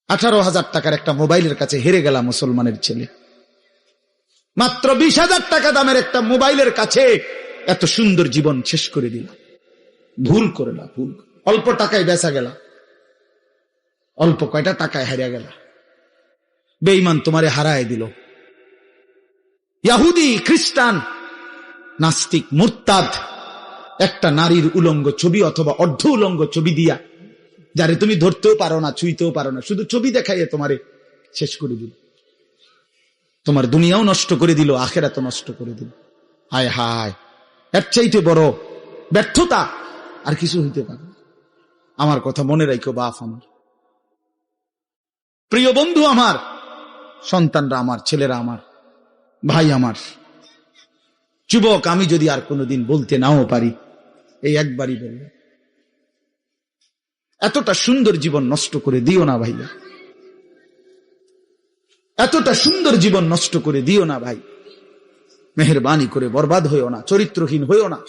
18,000 টাকার একটা মোবাইলের কাছে হেরে গেলাম মুসলমানের ছেলে। মাত্র 20,000 টাকা দামের একটা মোবাইলের কাছে এত সুন্দর জীবন শেষ করে দিল। ভুল করলাম, ভুল। অল্প টাকায় বেচা গেল, অল্প কয়টা টাকায় হারিয়ে গেল। বেঈমান তোমারে হারায় দিল। ইহুদি, খ্রিস্টান, নাস্তিক, মুরতাদ একটা নারীর উলঙ্গ ছবি অথবা অর্ধ উলঙ্গ ছবি দিয়া, যারে তুমি ধরতেও পারো না, ছুঁইতেও পারো না, শুধু ছবি দেখাইয়ে তোমারে শেষ করে দিল। তোমার দুনিয়াও নষ্ট করে দিল, আখিরাতও নষ্ট করে দিল। হায় হায়, এর চাইতে বড় ব্যর্থতা আর কিছু হইতে পারে। আমার কথা মনে রাখো বাপ আমার, প্রিয় বন্ধু আমার, সন্তানরা আমার, ছেলেরা আমার, ভাই আমার, যুবক, আমি যদি আর কোনোদিন বলতে নাও পারি, এই একবারই বলব, এতটা সুন্দর জীবন নষ্ট করে দিও না ভাইয়া, এতটা সুন্দর জীবন নষ্ট করে দিও না ভাই। মেহেরবানি করে বরবাদ হইও না, চরিত্রহীন হইও না।